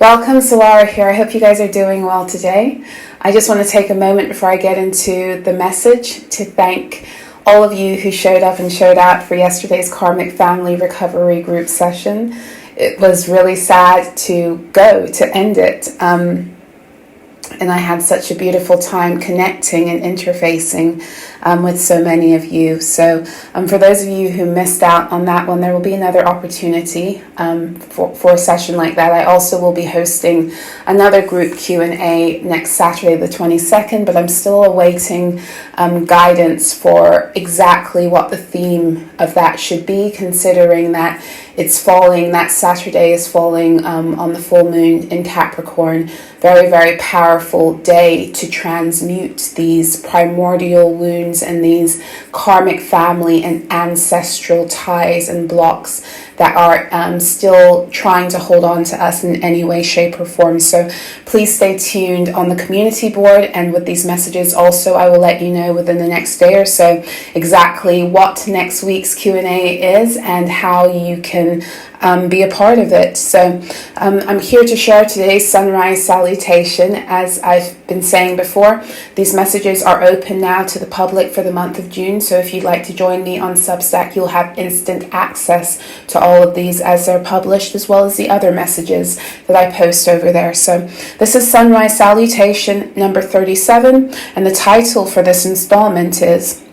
Welcome, Solarah here. I hope you guys are doing well today. I just want to take a moment before I get into the message to thank all of you who showed up and showed out for yesterday's Karmic Family Recovery Group session. It was really sad to end it. And I had such a beautiful time connecting and interfacing with so many of you. So for those of you who missed out on that one, there will be another opportunity for a session like that. I also will be hosting another group Q&A next Saturday the 22nd, but I'm still awaiting guidance for exactly what the theme of that should be, considering that that Saturday is falling on the full moon in Capricorn. Very, very powerful day to transmute these primordial wounds and these karmic family and ancestral ties and blocks that are still trying to hold on to us in any way, shape, or form. So please stay tuned on the community board, and with these messages also I will let you know within the next day or so exactly what next week's Q&A is and how you can be a part of it. So I'm here to share today's sunrise salutation. As I've been saying before, these messages are open now to the public for the month of June. So if you'd like to join me on Substack, you'll have instant access to all of these as they're published, as well as the other messages that I post over there. So this is sunrise salutation number 37, and the title for this installment is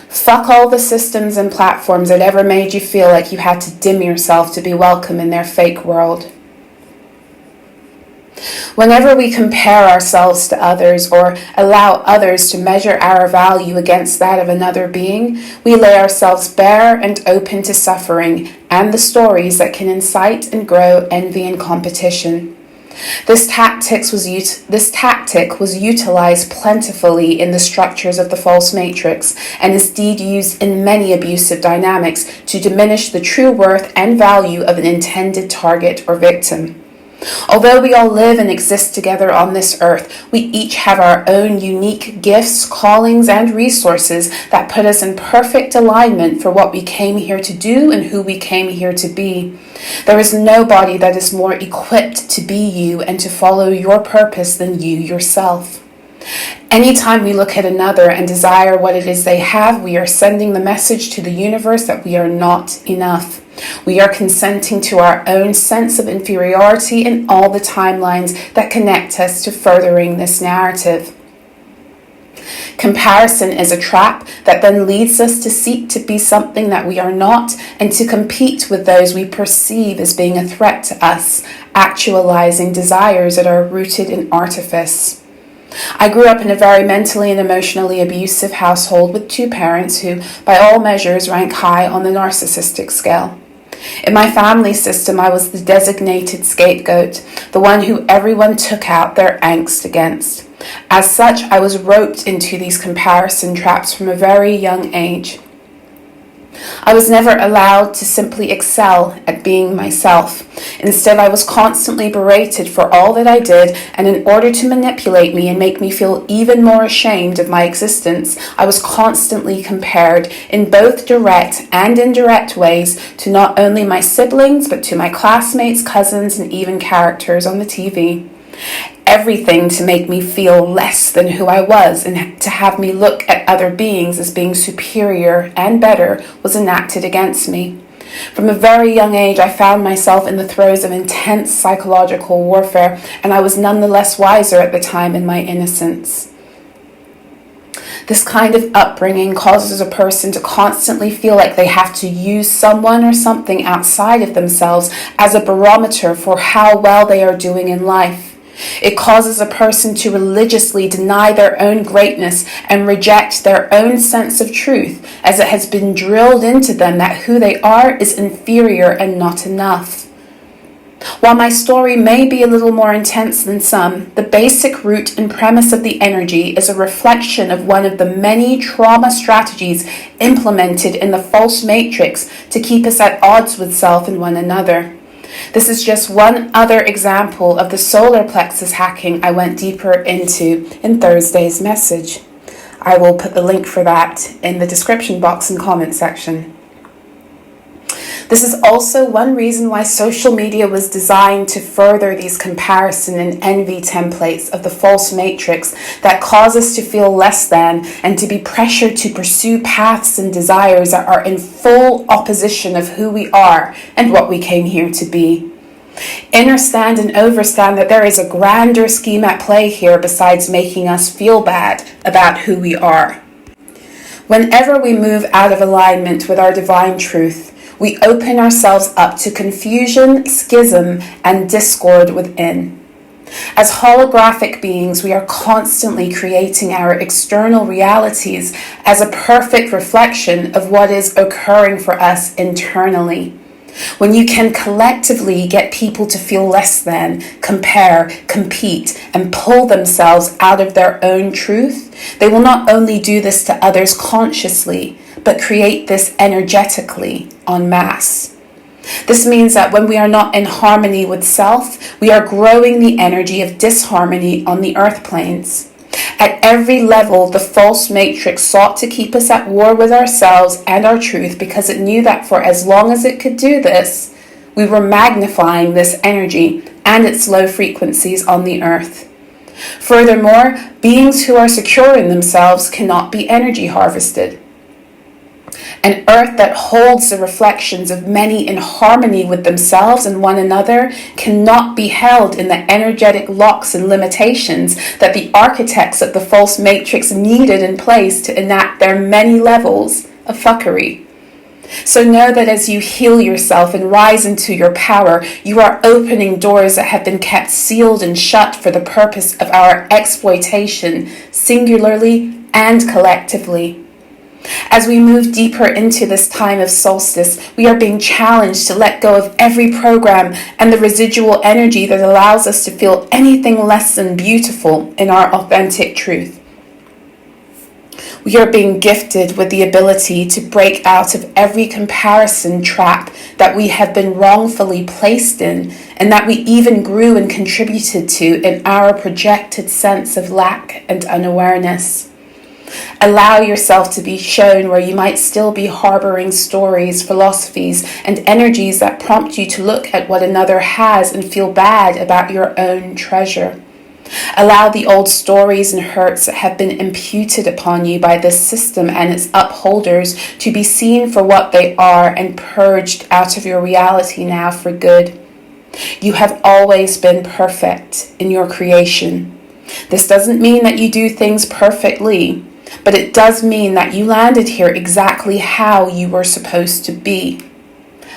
"Fuck all the systems and platforms that ever made you feel like you had to dim yourself to be welcome in their fake world." Whenever we compare ourselves to others or allow others to measure our value against that of another being, we lay ourselves bare and open to suffering and the stories that can incite and grow envy and competition. This tactic was utilized plentifully in the structures of the false matrix and is indeed used in many abusive dynamics to diminish the true worth and value of an intended target or victim. Although we all live and exist together on this earth, we each have our own unique gifts, callings, and resources that put us in perfect alignment for what we came here to do and who we came here to be. There is nobody that is more equipped to be you and to follow your purpose than you yourself. Anytime we look at another and desire what it is they have, we are sending the message to the universe that we are not enough. We are consenting to our own sense of inferiority and all the timelines that connect us to furthering this narrative. Comparison is a trap that then leads us to seek to be something that we are not and to compete with those we perceive as being a threat to us, actualizing desires that are rooted in artifice. I grew up in a very mentally and emotionally abusive household with two parents who, by all measures, rank high on the narcissistic scale. In my family system, I was the designated scapegoat, the one who everyone took out their angst against. As such, I was roped into these comparison traps from a very young age. I was never allowed to simply excel at being myself. Instead, I was constantly berated for all that I did, and in order to manipulate me and make me feel even more ashamed of my existence, I was constantly compared in both direct and indirect ways to not only my siblings, but to my classmates, cousins, and even characters on the TV. Everything to make me feel less than who I was and to have me look at other beings as being superior and better was enacted against me. From a very young age, I found myself in the throes of intense psychological warfare, and I was nonetheless wiser at the time in my innocence. This kind of upbringing causes a person to constantly feel like they have to use someone or something outside of themselves as a barometer for how well they are doing in life. It causes a person to religiously deny their own greatness and reject their own sense of truth, as it has been drilled into them that who they are is inferior and not enough. While my story may be a little more intense than some, the basic root and premise of the energy is a reflection of one of the many trauma strategies implemented in the false matrix to keep us at odds with self and one another. This is just one other example of the solar plexus hacking I went deeper into in Thursday's message. I will put the link for that in the description box and comment section. This is also one reason why social media was designed to further these comparison and envy templates of the false matrix that cause us to feel less than and to be pressured to pursue paths and desires that are in full opposition of who we are and what we came here to be. Understand and overstand that there is a grander scheme at play here besides making us feel bad about who we are. Whenever we move out of alignment with our divine truth, we open ourselves up to confusion, schism, and discord within. As holographic beings, we are constantly creating our external realities as a perfect reflection of what is occurring for us internally. When you can collectively get people to feel less than, compare, compete, and pull themselves out of their own truth, they will not only do this to others consciously, but create this energetically en masse. This means that when we are not in harmony with self, we are growing the energy of disharmony on the earth planes. At every level, the false matrix sought to keep us at war with ourselves and our truth because it knew that for as long as it could do this, we were magnifying this energy and its low frequencies on the earth. Furthermore, beings who are secure in themselves cannot be energy harvested. An earth that holds the reflections of many in harmony with themselves and one another cannot be held in the energetic locks and limitations that the architects of the false matrix needed in place to enact their many levels of fuckery. So know that as you heal yourself and rise into your power, you are opening doors that have been kept sealed and shut for the purpose of our exploitation, singularly and collectively. As we move deeper into this time of solstice, we are being challenged to let go of every program and the residual energy that allows us to feel anything less than beautiful in our authentic truth. We are being gifted with the ability to break out of every comparison trap that we have been wrongfully placed in and that we even grew and contributed to in our projected sense of lack and unawareness. Allow yourself to be shown where you might still be harboring stories, philosophies, and energies that prompt you to look at what another has and feel bad about your own treasure. Allow the old stories and hurts that have been imputed upon you by this system and its upholders to be seen for what they are and purged out of your reality now for good. You have always been perfect in your creation. This doesn't mean that you do things perfectly, but it does mean that you landed here exactly how you were supposed to be.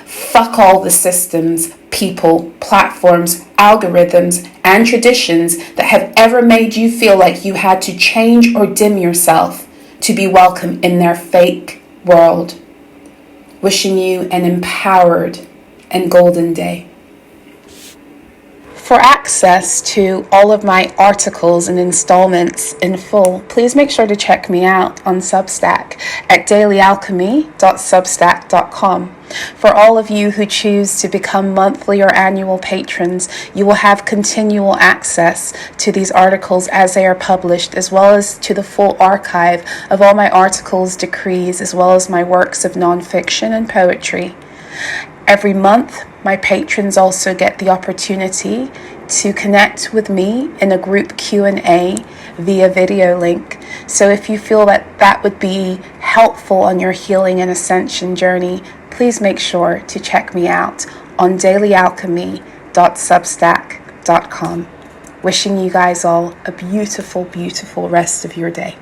Fuck all the systems, people, platforms, algorithms, and traditions that have ever made you feel like you had to change or dim yourself to be welcome in their fake world. Wishing you an empowered and golden day. For access to all of my articles and installments in full, please make sure to check me out on Substack at dailyalchemy.substack.com. For all of you who choose to become monthly or annual patrons, you will have continual access to these articles as they are published, as well as to the full archive of all my articles, decrees, as well as my works of nonfiction and poetry. Every month, my patrons also get the opportunity to connect with me in a group Q&A via video link. So if you feel that that would be helpful on your healing and ascension journey, please make sure to check me out on dailyalchemy.substack.com. Wishing you guys all a beautiful, beautiful rest of your day.